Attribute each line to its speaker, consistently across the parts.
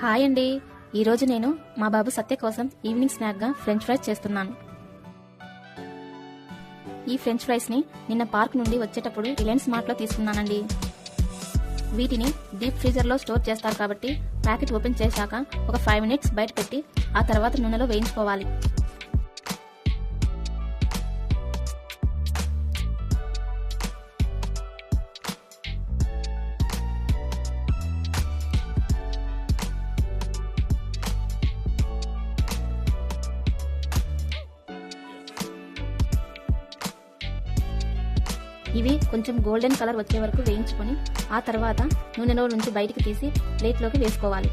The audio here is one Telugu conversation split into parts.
Speaker 1: హాయ్ అండి. ఈరోజు నేను మా బాబు సత్య కోసం ఈవినింగ్ స్నాక్గా ఫ్రెంచ్ ఫ్రైస్ చేస్తున్నాను. ఈ ఫ్రెంచ్ ఫ్రైస్ని నిన్న పార్క్ నుండి వచ్చేటప్పుడు రిలయన్స్ మార్ట్లో తీసుకున్నానండి. వీటిని డీప్ ఫ్రీజర్లో స్టోర్ చేస్తారు కాబట్టి ప్యాకెట్ ఓపెన్ చేశాక ఒక 5 మినిట్స్ బయట పెట్టి ఆ తర్వాత నూనెలో వేయించుకోవాలి. ఇవి కొంచెం గోల్డెన్ కలర్ వచ్చే వరకు వేయించుకొని ఆ తర్వాత నూనెలో నుంచి బయటికి తీసి ప్లేట్లోకి వేసుకోవాలి.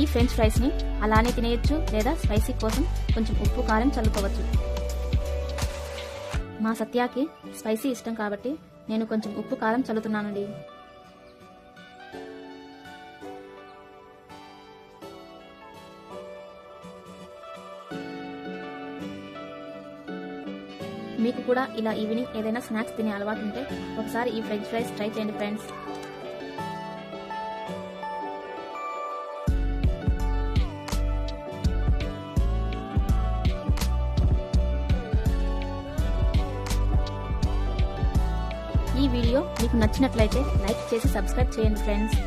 Speaker 1: ఈ ఫ్రెంచ్ ఫ్రైస్ని అలానే తినేయచ్చు లేదా స్పైసీ కోసం కొంచెం ఉప్పు కారం చల్లుకోవచ్చు. మా సత్యాకి స్పైసీ ఇష్టం కాబట్టి నేను కొంచెం ఉప్పు కారం చల్లుతున్నానండి. మీకు కూడా ఇలా ఈవినింగ్ ఏదైనా స్నాక్స్ తినే అలవాటు ఉంటే ఒకసారి ఈ ఫ్రెంచ్ ఫ్రైస్ ట్రై చేయండి ఫ్రెండ్స్. ఈ వీడియో మీకు నచ్చినట్లయితే లైక్ చేసి సబ్స్క్రైబ్ చేయండి ఫ్రెండ్స్.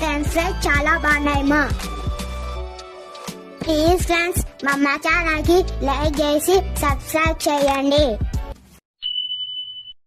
Speaker 2: ఫ్రెండ్స్ చాలా బాగున్నాయి మా. ప్లీజ్ ఫ్రెండ్స్ మా ఛానల్ కి లైక్ చేసి సబ్స్క్రైబ్ చేయండి.